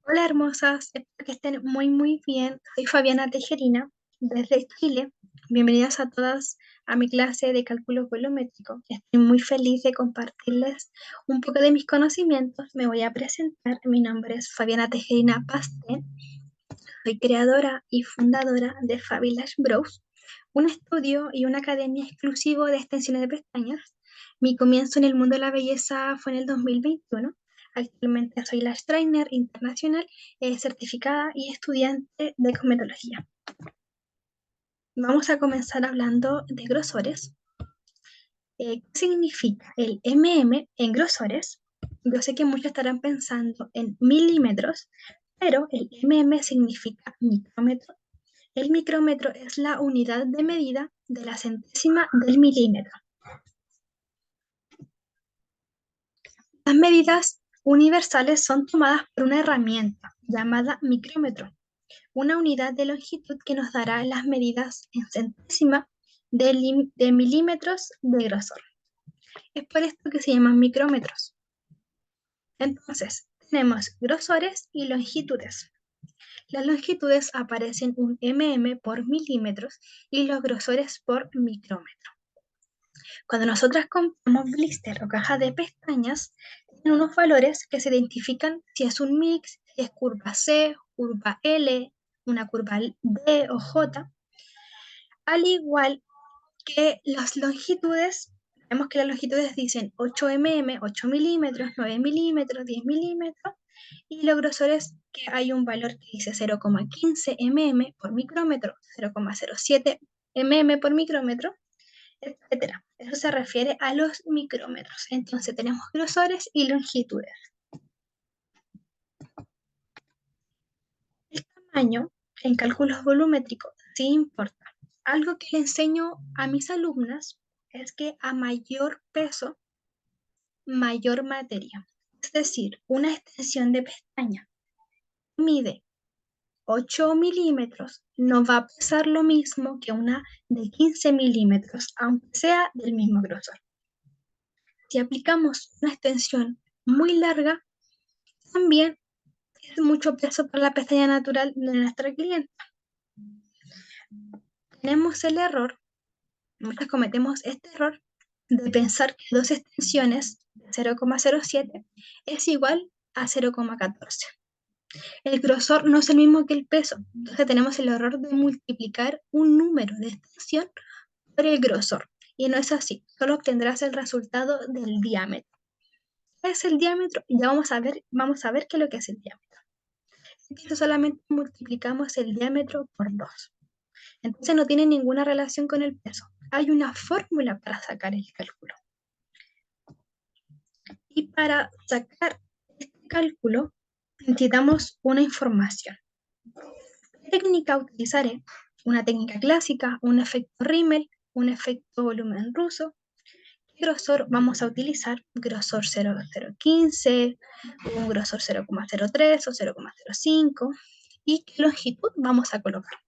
Hola hermosas, espero que estén muy bien. Soy Fabiana Tejerina desde Chile. Bienvenidas a todas a mi clase de cálculo volumétrico. Estoy muy feliz de compartirles un poco de mis conocimientos. Me voy a presentar. Mi nombre es Fabiana Tejerina Paste. Soy creadora y fundadora de Fabulous Brows, un estudio y una academia exclusivo de extensiones de pestañas. Mi comienzo en el mundo de la belleza fue en el 2021. Actualmente soy lash trainer internacional, certificada y estudiante de cosmetología. Vamos a comenzar hablando de grosores. ¿Qué significa el mm en grosores? Yo sé que muchos estarán pensando en milímetros, pero el mm significa micrómetro. El micrómetro es la unidad de medida de la centésima del milímetro. Las medidas universales son tomadas por una herramienta llamada micrómetro, una unidad de longitud que nos dará las medidas en centésima de milímetros de grosor. Es por esto que se llaman micrómetros. Entonces, tenemos grosores y longitudes. Las longitudes aparecen un mm por milímetros y los grosores por micrómetro. Cuando nosotras compramos blister o caja de pestañas, tienen unos valores que se identifican si es un mix, si es curva C, curva L, una curva D o J, al igual que las longitudes. Vemos que las longitudes dicen 8 mm, 8 milímetros, 9 milímetros, 10 milímetros, y los grosores que hay un valor que dice 0,15 mm por micrómetro, 0,07 mm por micrómetro, etcétera. Eso se refiere a los micrómetros. Entonces tenemos grosores y longitudes. El tamaño en cálculos volumétricos sí importa. Algo que le enseño a mis alumnas es que a mayor peso, mayor materia. Es decir, una extensión de pestaña mide 8 milímetros, no va a pesar lo mismo que una de 15 milímetros, aunque sea del mismo grosor. Si aplicamos una extensión muy larga, también es mucho peso para la pestaña natural de nuestra clienta. Tenemos el error, muchos cometemos este error de pensar que dos extensiones de 0,07 es igual a 0,14. El grosor no es el mismo que el peso, entonces tenemos el error de multiplicar un número de extensión por el grosor. Y no es así, solo obtendrás el resultado del diámetro. ¿Qué es el diámetro? Ya vamos a ver qué es lo que es el diámetro. Entonces solamente multiplicamos el diámetro por 2. Entonces no tiene ninguna relación con el peso. Hay una fórmula para sacar el cálculo. Y para sacar este cálculo necesitamos una información. ¿Qué técnica utilizaré? Una técnica clásica, un efecto Rimmel, un efecto volumen ruso. ¿Qué grosor vamos a utilizar? Grosor 0,015, un grosor 0,03 o 0,05. ¿Y qué longitud vamos a colocar?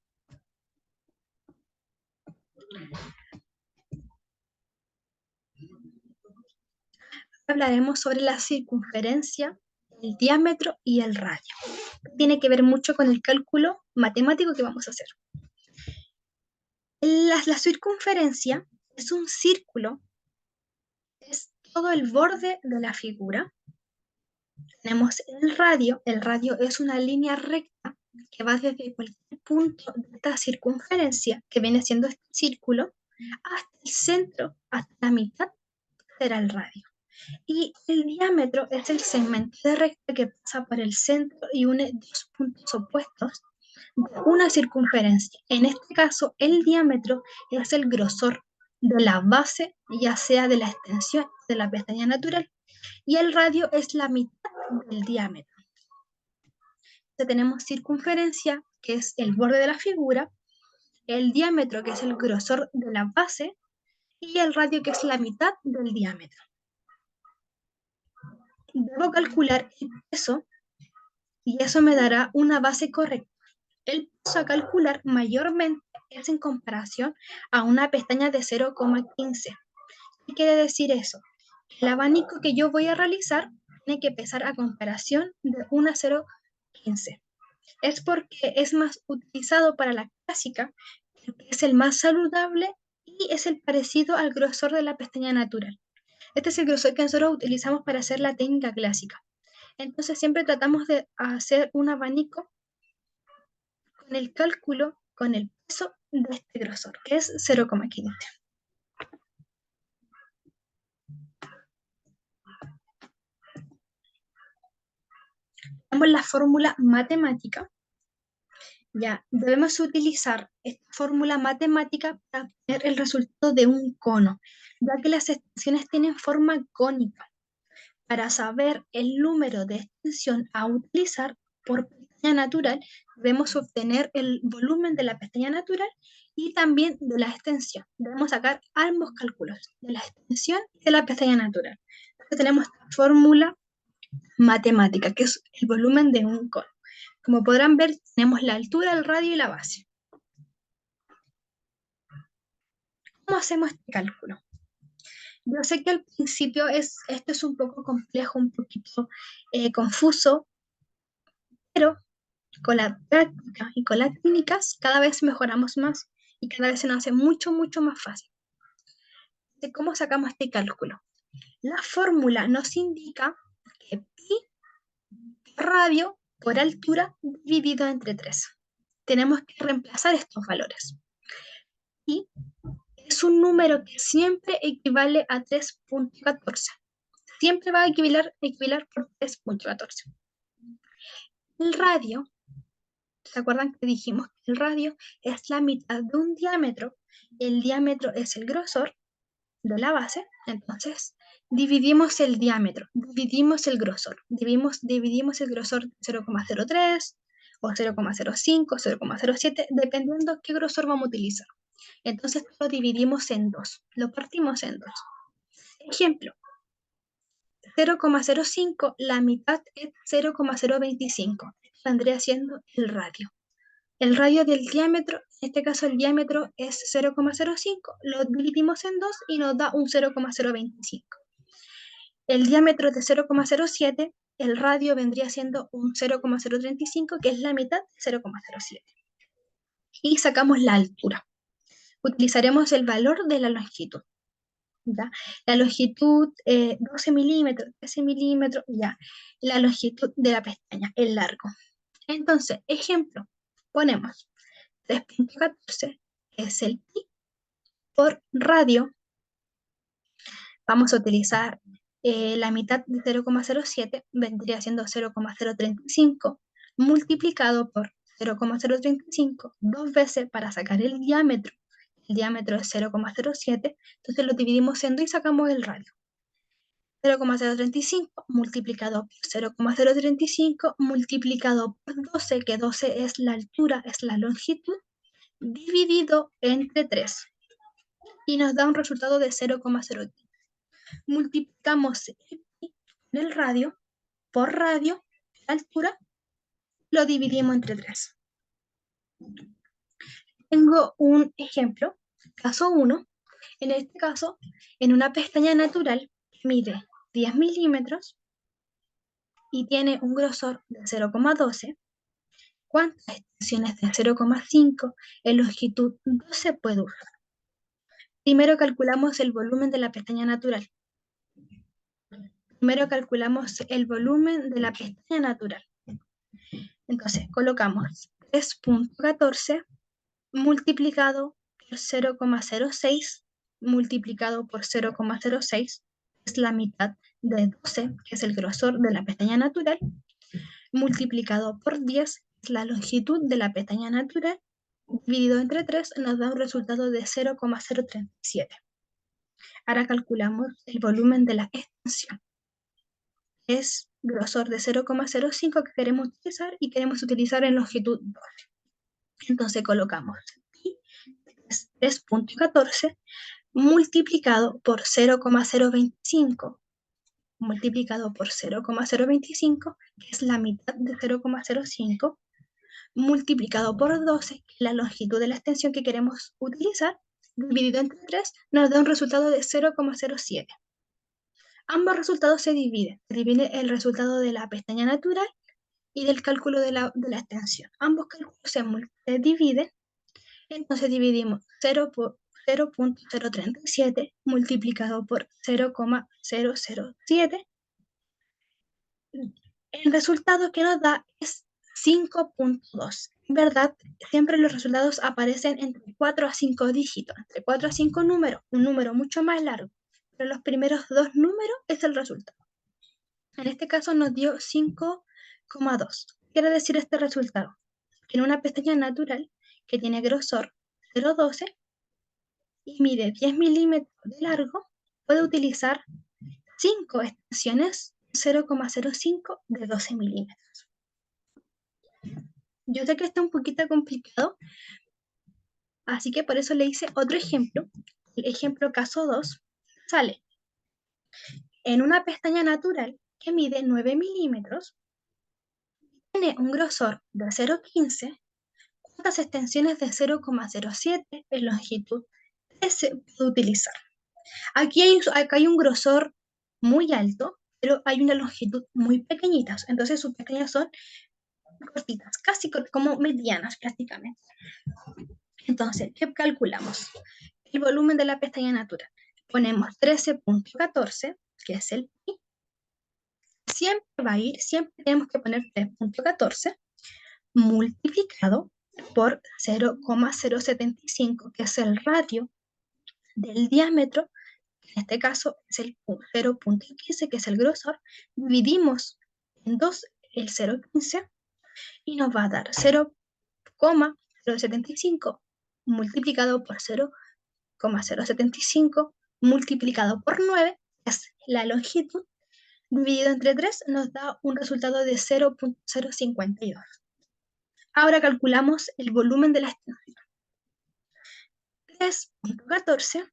Hablaremos sobre la circunferencia, el diámetro y el radio. Tiene que ver mucho con el cálculo matemático que vamos a hacer. La circunferencia es un círculo, es todo el borde de la figura. Tenemos el radio es una línea recta que va desde cualquier punto de esta circunferencia, que viene siendo este círculo, hasta el centro, hasta la mitad, será el radio. Y el diámetro es el segmento de recta que pasa por el centro y une dos puntos opuestos de una circunferencia. En este caso, el diámetro es el grosor de la base, ya sea de la extensión de la pestaña natural, y el radio es la mitad del diámetro. Entonces tenemos circunferencia, que es el borde de la figura, el diámetro, que es el grosor de la base, y el radio, que es la mitad del diámetro. Debo calcular el peso y eso me dará una base correcta. El peso a calcular mayormente es en comparación a una pestaña de 0,15. ¿Qué quiere decir eso? El abanico que yo voy a realizar tiene que pesar a comparación de 1 a 0,15. Es porque es más utilizado para la clásica, porque es el más saludable y es el parecido al grosor de la pestaña natural. Este es el grosor que nosotros utilizamos para hacer la técnica clásica. Entonces siempre tratamos de hacer un abanico con el cálculo, con el peso de este grosor, que es 0,15. Tenemos la fórmula matemática. Ya, debemos utilizar esta fórmula matemática para obtener el resultado de un cono, ya que las extensiones tienen forma cónica. Para saber el número de extensión a utilizar por pestaña natural, debemos obtener el volumen de la pestaña natural y también de la extensión. Debemos sacar ambos cálculos, de la extensión y de la pestaña natural. Entonces tenemos esta fórmula matemática, que es el volumen de un cono. Como podrán ver, tenemos la altura, el radio y la base. ¿Cómo hacemos este cálculo? Yo sé que al principio esto es un poco complejo, un poquito confuso, pero con la práctica y con las técnicas cada vez mejoramos más y cada vez se nos hace mucho, mucho más fácil. ¿De cómo sacamos este cálculo? La fórmula nos indica que pi radio por altura dividido entre 3. Tenemos que reemplazar estos valores. Y es un número que siempre equivale a 3,14. Siempre va a equivaler por 3,14. El radio, ¿se acuerdan que dijimos que el radio es la mitad de un diámetro? El diámetro es el grosor de la base, entonces dividimos el diámetro, dividimos el grosor, dividimos el grosor 0,03 o 0,05, 0,07, dependiendo qué grosor vamos a utilizar. Entonces lo dividimos en 2, lo partimos en 2. Ejemplo, 0,05, la mitad es 0,025, vendría siendo el radio. El radio del diámetro, en este caso el diámetro es 0,05, lo dividimos en 2 y nos da un 0,025. El diámetro es de 0,07, el radio vendría siendo un 0,035, que es la mitad de 0,07. Y sacamos la altura. Utilizaremos el valor de la longitud. ¿Ya? La longitud 12 milímetros, 13 milímetros, ya. La longitud de la pestaña, el largo. Entonces, ejemplo, ponemos 3,14 es el pi por radio. Vamos a utilizar la mitad de 0,07, vendría siendo 0,035, multiplicado por 0,035 dos veces para sacar el diámetro. El diámetro es 0,07, entonces lo dividimos en 2 y sacamos el radio. 0,035 multiplicado por 0,035 multiplicado por 12, que 12 es la altura, es la longitud, dividido entre 3. Y nos da un resultado de 0,0. Multiplicamos el radio por radio, la altura, lo dividimos entre 3. Tengo un ejemplo, caso 1. En este caso, en una pestaña natural que mide 10 milímetros y tiene un grosor de 0,12, ¿cuántas extensiones de 0,5 en longitud 12 puede usar? Primero calculamos el volumen de la pestaña natural. Entonces, colocamos 3,14 multiplicado por 0,06 multiplicado por 0,06, es la mitad de 12, que es el grosor de la pestaña natural, multiplicado por 10, es la longitud de la pestaña natural, dividido entre 3, nos da un resultado de 0,037. Ahora calculamos el volumen de la extensión. Es grosor de 0,05 que queremos utilizar y queremos utilizar en longitud 12. Entonces colocamos pi, es 3,14, multiplicado por 0,025, multiplicado por 0,025, que es la mitad de 0,05, multiplicado por 12, que es la longitud de la extensión que queremos utilizar, dividido entre 3, nos da un resultado de 0,07. Ambos resultados se dividen. Se divide el resultado de la pestaña natural y del cálculo de la extensión. Ambos cálculos se dividen, entonces dividimos 0,037 multiplicado por 0,007. El resultado que nos da es 5,2. En verdad, siempre los resultados aparecen entre 4 a 5 dígitos, entre 4 a 5 números, un número mucho más largo, pero los primeros dos números es el resultado. En este caso nos dio 5,2. ¿Qué quiere decir este resultado? Que en una pestaña natural que tiene grosor 0,12 y mide 10 milímetros de largo, puede utilizar 5 extensiones 0,05 de 12 milímetros. Yo sé que está un poquito complicado, así que por eso le hice otro ejemplo. El ejemplo caso 2 sale en una pestaña natural que mide 9 milímetros, tiene un grosor de 0,15, ¿cuántas extensiones de 0,07 en longitud se puede utilizar? Acá hay un grosor muy alto, pero hay una longitud muy pequeñita, entonces sus pestañas son cortitas, casi como medianas prácticamente. Entonces, ¿qué calculamos? El volumen de la pestaña natural. Ponemos 13,14, que es el pi. Siempre tenemos que poner 3,14 multiplicado por 0,075, que es el radio del diámetro, en este caso es el 0,15, que es el grosor. Dividimos en 2 el 0,15 y nos va a dar 0,075 multiplicado por 0,075 multiplicado por 9, que es la longitud, dividido entre 3, nos da un resultado de 0,052. Ahora calculamos el volumen de la extensión. 3,14.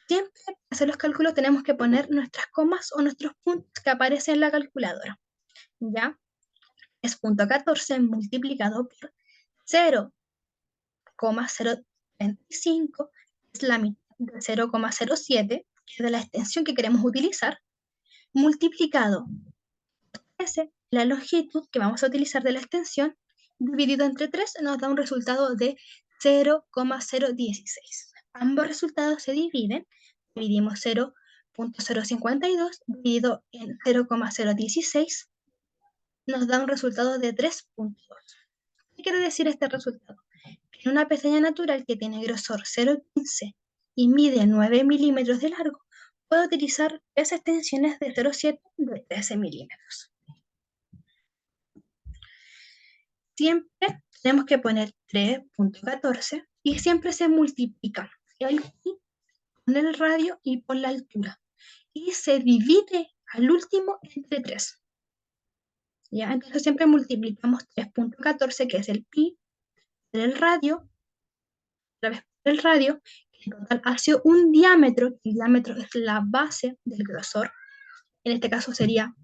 Siempre para hacer los cálculos tenemos que poner nuestras comas o nuestros puntos que aparecen en la calculadora. ¿Ya? Es 0,14 multiplicado por 0,035, es la mitad de 0,07, que es de la extensión que queremos utilizar, multiplicado por 13, la longitud que vamos a utilizar de la extensión, dividido entre 3, nos da un resultado de 0,016. Ambos resultados se dividen, dividimos 0,052 dividido en 0,016, nos da un resultado de 3,2. ¿Qué quiere decir este resultado? Que en una pestaña natural que tiene grosor 0,15 y mide 9 milímetros de largo, puedo utilizar tres extensiones de 0,7 de 13 milímetros. Siempre tenemos que poner 3,14 y siempre se multiplica el pi con el radio y por la altura. Y se divide al último entre 3. ¿Ya? Entonces siempre multiplicamos 3,14, que es el pi, por el radio, otra vez por el radio, que en total hace un diámetro, que el diámetro es la base del grosor. En este caso sería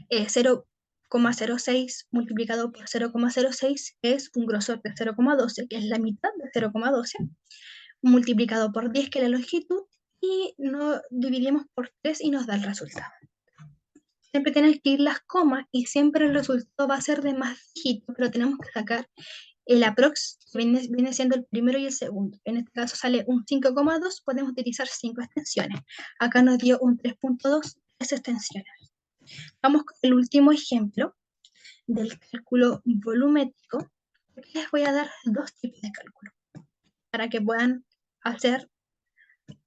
0,06 multiplicado por 0,06, que es un grosor de 0,12, que es la mitad de 0,12, multiplicado por 10, que es la longitud, y lo dividimos por 3 y nos da el resultado. Siempre tienes que ir las comas y siempre el resultado va a ser de más dígitos, pero tenemos que sacar el aprox, que viene siendo el primero y el segundo. En este caso sale un 5,2, podemos utilizar 5 extensiones. Acá nos dio un 3,2, 3 extensiones. Vamos con el último ejemplo del cálculo volumétrico. Aquí les voy a dar dos tipos de cálculo para que puedan hacer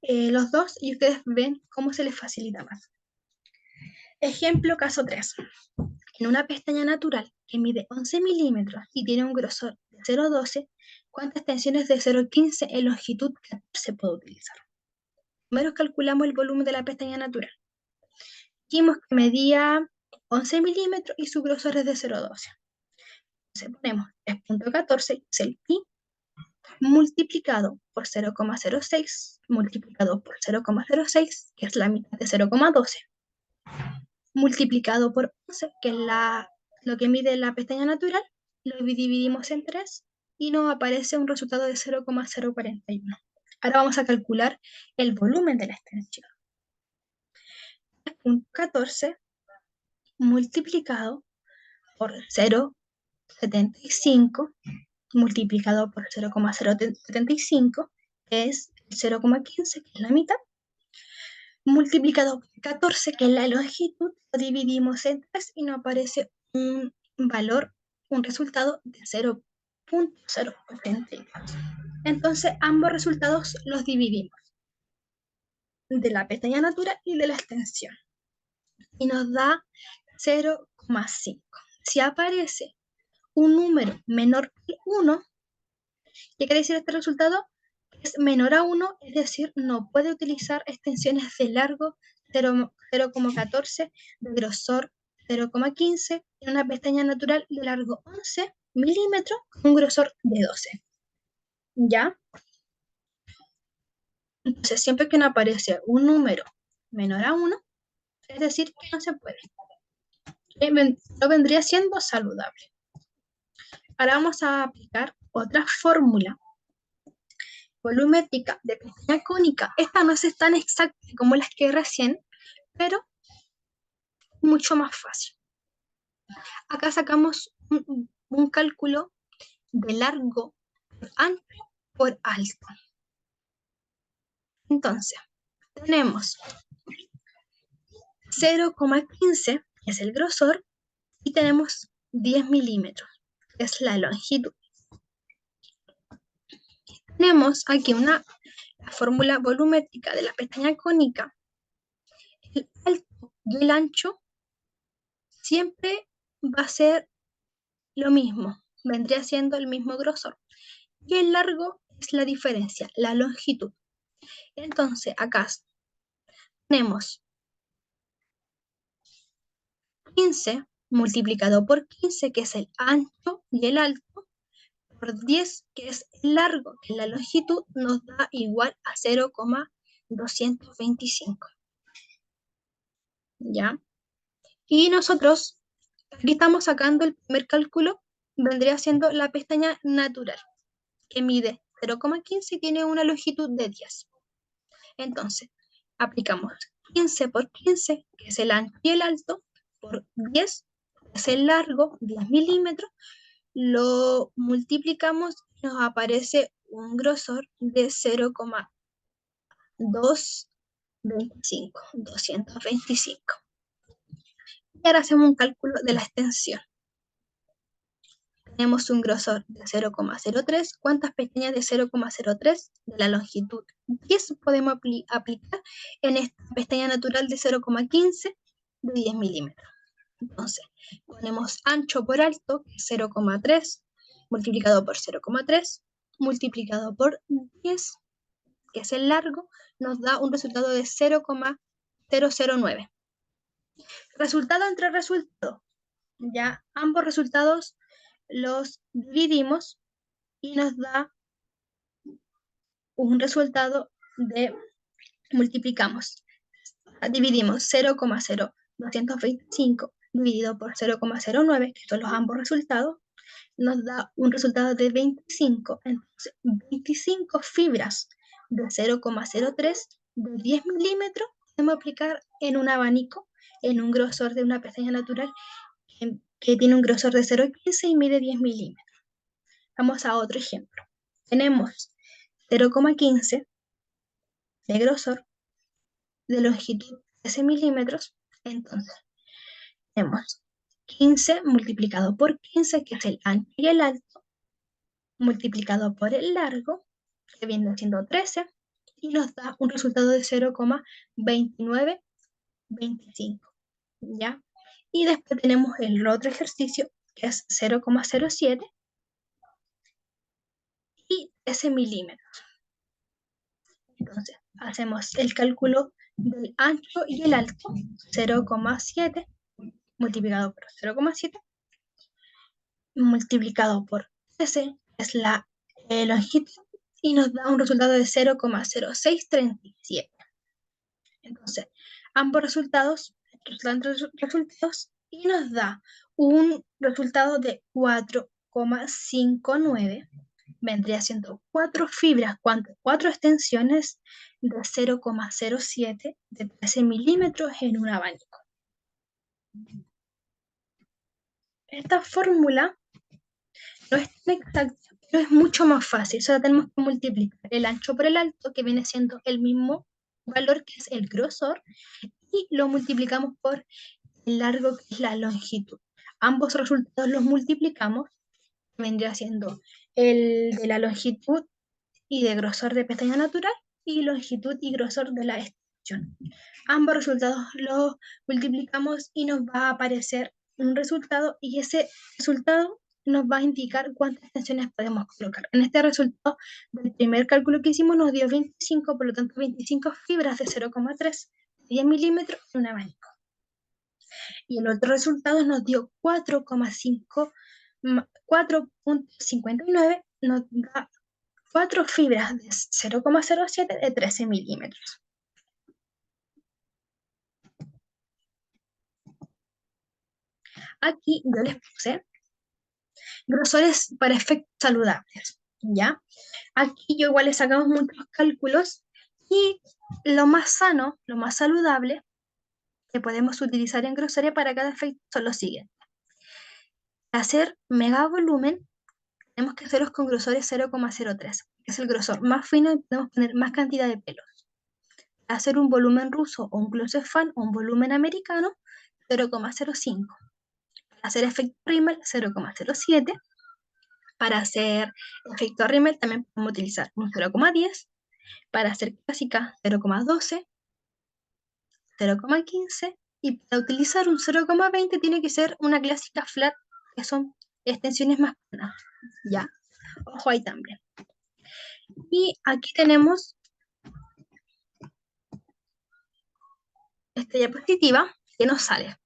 los dos y ustedes ven cómo se les facilita más. Ejemplo caso 3. En una pestaña natural que mide 11 milímetros y tiene un grosor de 0,12, ¿cuántas extensiones de 0,15 en longitud se puede utilizar? Primero calculamos el volumen de la pestaña natural. Dijimos que medía 11 milímetros y su grosor es de 0,12. Entonces ponemos 3,14, que es el pi, multiplicado por 0,06, multiplicado por 0,06, que es la mitad de 0,12, multiplicado por 11, que es lo que mide la pestaña natural, lo dividimos en 3 y nos aparece un resultado de 0,041. Ahora vamos a calcular el volumen de la extensión. 0,14 multiplicado por 0,75 multiplicado por 0,075, que es 0,15, que es la mitad, multiplicado por 14, que es la longitud, lo dividimos en 3 y nos aparece un valor, un resultado de 0,084. Entonces, ambos resultados los dividimos de la pestaña natural y de la extensión. Y nos da 0,5. Si aparece un número menor que 1, ¿qué quiere decir este resultado? Es menor a 1, es decir, no puede utilizar extensiones de largo 0,14, de grosor 0,15, en una pestaña natural de largo 11 milímetros, con un grosor de 12. ¿Ya? Entonces, siempre que no aparece un número menor a 1, es decir, que no se puede. No vendría siendo saludable. Ahora vamos a aplicar otra fórmula volumétrica de pestaña cónica. Esta no es tan exacta como las que recién, pero mucho más fácil. Acá sacamos un cálculo de largo por ancho por alto. Entonces, tenemos 0,15, que es el grosor, y tenemos 10 milímetros, que es la longitud. Tenemos aquí la fórmula volumétrica de la pestaña cónica. El alto y el ancho siempre va a ser lo mismo, vendría siendo el mismo grosor. Y el largo es la diferencia, la longitud. Entonces, acá tenemos 15 multiplicado por 15, que es el ancho y el alto, por 10, que es el largo, que la longitud nos da igual a 0,225. ¿Ya? Y nosotros, aquí estamos sacando el primer cálculo, vendría siendo la pestaña natural, que mide 0,15 y tiene una longitud de 10. Entonces, aplicamos 15 por 15, que es el ancho y el alto, por 10, que es el largo, 10 milímetros, lo multiplicamos y nos aparece un grosor de 225. Y ahora hacemos un cálculo de la extensión. Tenemos un grosor de 0,03. ¿Cuántas pestañas de 0,03 de la longitud 10 podemos aplicar en esta pestaña natural de 0,15 de 10 milímetros? Entonces, ponemos ancho por alto, 0,3, multiplicado por 0,3, multiplicado por 10, que es el largo, nos da un resultado de 0,009. Resultado entre resultado. Ya ambos resultados los dividimos y nos da un resultado de, multiplicamos, dividimos 0,0225 dividido por 0,09, que son los ambos resultados, nos da un resultado de 25. Entonces, 25 fibras de 0,03 de 10 milímetros podemos aplicar en un abanico, en un grosor de una pestaña natural que tiene un grosor de 0,15 y mide 10 milímetros. Vamos a otro ejemplo. Tenemos 0,15 de grosor, de longitud 13 milímetros. Entonces, tenemos 15 multiplicado por 15, que es el ancho y el alto, multiplicado por el largo, que viene siendo 13, y nos da un resultado de 0,2925. ¿Ya? Y después tenemos el otro ejercicio, que es 0,07 y 13 milímetros. Entonces, hacemos el cálculo del ancho y el alto, 0,7 multiplicado por 0,7 multiplicado por 13, es la longitud, y nos da un resultado de 0,0637. Entonces, ambos resultados y nos da un resultado de 4,59. Vendría siendo 4 fibras, 4 extensiones de 0,07 de 13 milímetros en un abanico. Esta fórmula no es tan exacta, pero es mucho más fácil. Solo tenemos que multiplicar el ancho por el alto, que viene siendo el mismo valor que es el grosor, y lo multiplicamos por el largo, que es la longitud. Ambos resultados los multiplicamos, vendría siendo el de la longitud y de grosor de pestaña natural y longitud y grosor de la extensión. Ambos resultados los multiplicamos y nos va a aparecer un resultado, y ese resultado nos va a indicar cuántas extensiones podemos colocar. En este resultado del primer cálculo que hicimos nos dio 25, por lo tanto 25 fibras de 0,3, 10 milímetros en un abanico. Y el otro resultado nos dio 4,59, nos da 4 fibras de 0,07 de 13 milímetros. Aquí yo les puse grosores para efectos saludables, ¿ya? Aquí yo igual le sacamos muchos cálculos, y lo más sano, lo más saludable que podemos utilizar en grosores para cada efecto son los siguientes. Para hacer mega volumen tenemos que hacerlos con grosores 0,03, que es el grosor más fino y podemos poner más cantidad de pelos. Para hacer un volumen ruso o un close fan o un volumen americano, 0,05. Para hacer efecto Rimmel, 0,07. Para hacer efecto Rimmel también podemos utilizar un 0,10. Para hacer clásica, 0,12, 0,15. Y para utilizar un 0,20 tiene que ser una clásica flat, que son extensiones más planas. ¿Ya? Ojo ahí también. Y aquí tenemos esta diapositiva que nos sale.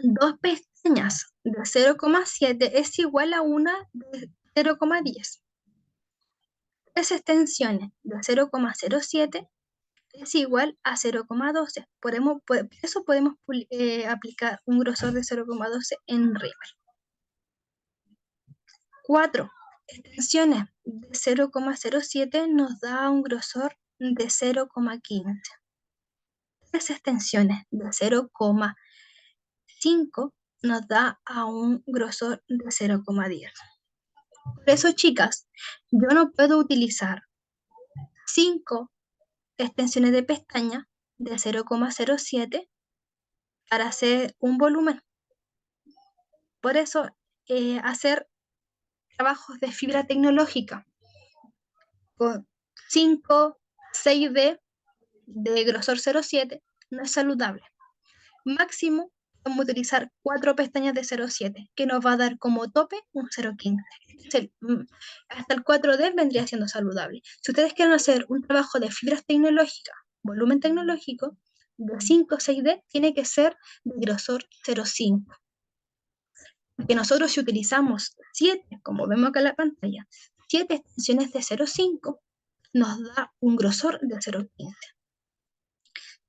Dos pestañas de 0,7 es igual a una de 0,10. Tres extensiones de 0,07 es igual a 0,12. Por eso podemos aplicar un grosor de 0,12 en Rimmel. 4 extensiones de 0,07 nos da un grosor de 0,15. 3 extensiones de 0,5 nos da a un grosor de 0,10. Por eso, chicas, yo no puedo utilizar 5 extensiones de pestaña de 0,07 para hacer un volumen. Por eso, hacer trabajos de fibra tecnológica con 5, 6D de grosor 0,7 no es saludable. Máximo vamos a utilizar 4 pestañas de 0,7, que nos va a dar como tope un 0,15. Hasta el 4D vendría siendo saludable. Si ustedes quieren hacer un trabajo de fibras tecnológicas, volumen tecnológico, de 5 o 6D, tiene que ser de grosor 0,5. Porque nosotros, si utilizamos 7, como vemos acá en la pantalla, 7 extensiones de 0,5, nos da un grosor de 0,15.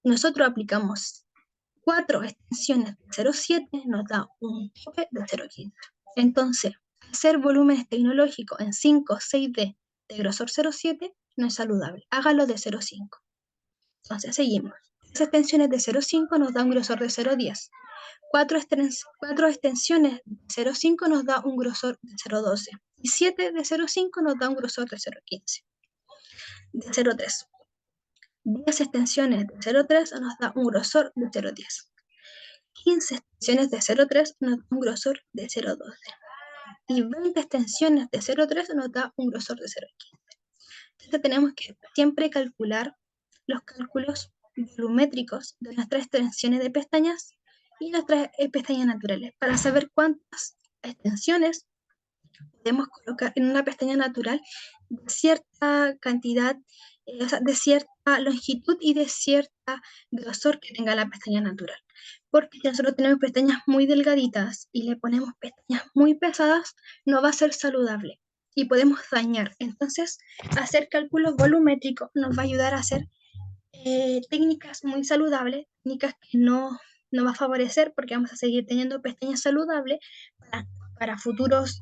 Nosotros aplicamos 4 extensiones de 0,7, nos da un tope de 0,15. Entonces, hacer volúmenes tecnológicos en 5 o 6D de grosor 0,7 no es saludable. Hágalo de 0,5. Entonces, seguimos. 3 extensiones de 0,5 nos da un grosor de 0,10. 4 extensiones de 0,5 nos da un grosor de 0,12. Y 7 de 0,5 nos da un grosor de 0,15. De 0,3. 10 extensiones de 0,3 nos da un grosor de 0,10. 15 extensiones de 0,3 nos da un grosor de 0,12. Y 20 extensiones de 0,3 nos da un grosor de 0,15. Entonces tenemos que siempre calcular los cálculos volumétricos de nuestras extensiones de pestañas y nuestras pestañas naturales para saber cuántas extensiones podemos colocar en una pestaña natural de cierta cantidad, o sea, de cierta longitud y de cierta grosor que tenga la pestaña natural. Porque si nosotros tenemos pestañas muy delgaditas y le ponemos pestañas muy pesadas, no va a ser saludable y podemos dañar. Entonces, hacer cálculos volumétricos nos va a ayudar a hacer técnicas muy saludables, técnicas que no va a favorecer, porque vamos a seguir teniendo pestañas saludables para para futuros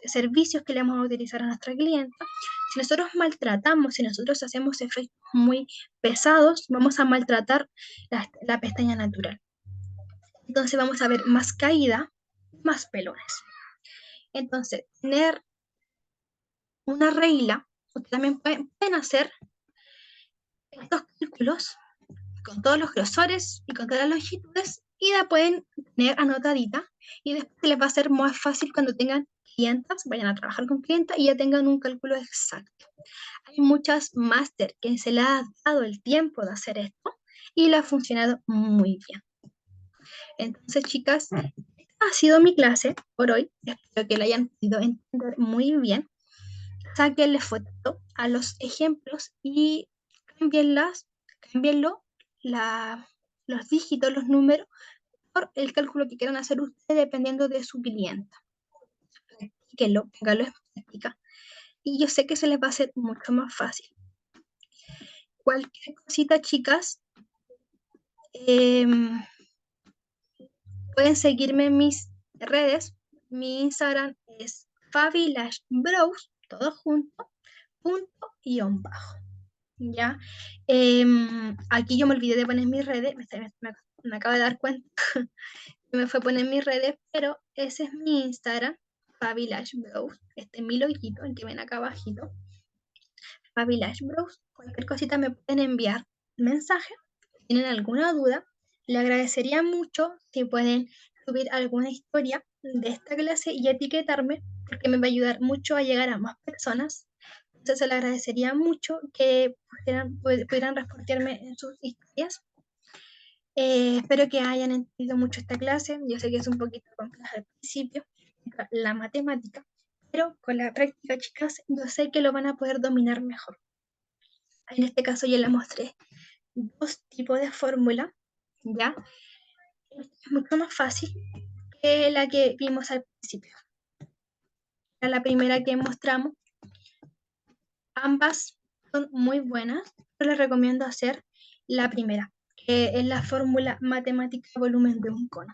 servicios que le vamos a utilizar a nuestra clienta. Si nosotros maltratamos, si nosotros hacemos efectos muy pesados, vamos a maltratar la pestaña natural. Entonces vamos a ver más caída, más pelones. Entonces, tener una regla, ustedes también pueden hacer estos cálculos con todos los grosores y con todas las longitudes y la pueden tener anotadita y después les va a ser más fácil cuando tengan clientas, vayan a trabajar con clientas y ya tengan un cálculo exacto. Hay muchas máster que se les ha dado el tiempo de hacer esto y le ha funcionado muy bien. Entonces, chicas, esta ha sido mi clase por hoy. Espero que la hayan podido entender muy bien. Sáquenle foto a los ejemplos y cámbienlo, los dígitos, los números, por el cálculo que quieran hacer ustedes dependiendo de su clienta. Practíquenlo, pónganlo en práctica. Y yo sé que se les va a hacer mucho más fácil. Cualquier cosita, chicas, pueden seguirme en mis redes. Mi Instagram es fabilashbrows, todo junto, punto guión bajo. ¿Ya? Aquí yo me olvidé de poner mis redes, me acabo de dar cuenta que me fue a poner mis redes, pero ese es mi Instagram, fabilashbrows, este es mi loguito, el que ven acá abajito, fabilashbrows. Cualquier cosita me pueden enviar mensaje, si tienen alguna duda, le agradecería mucho si pueden subir alguna historia de esta clase y etiquetarme, porque me va a ayudar mucho a llegar a más personas. Entonces se le agradecería mucho que pudieran responderme en sus historias. Espero que hayan entendido mucho esta clase. Yo sé que es un poquito compleja al principio, la matemática, pero con la práctica, chicas, yo sé que lo van a poder dominar mejor. En este caso yo les mostré dos tipos de fórmula, ¿ya? Es mucho más fácil que la que vimos al principio. La primera que mostramos, ambas son muy buenas, pero les recomiendo hacer la primera, que es la fórmula matemática volumen de un cono.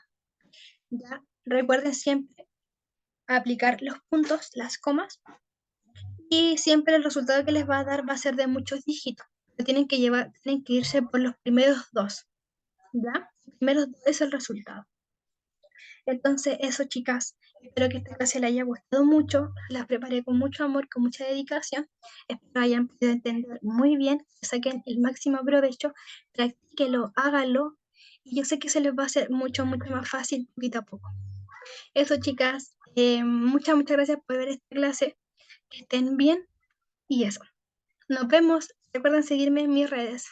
¿Ya? Recuerden siempre aplicar los puntos, las comas, y siempre el resultado que les va a dar va a ser de muchos dígitos. Tienen que irse por los primeros dos, ¿ya? Los primeros dos es el resultado. Entonces, eso, chicas, espero que esta clase les haya gustado mucho, las preparé con mucho amor, con mucha dedicación, espero hayan podido entender muy bien, que saquen el máximo provecho, practíquenlo, háganlo, y yo sé que se les va a hacer mucho, mucho más fácil poquito a poco. Eso, chicas, muchas, muchas gracias por ver esta clase, que estén bien, y eso. Nos vemos, recuerden seguirme en mis redes.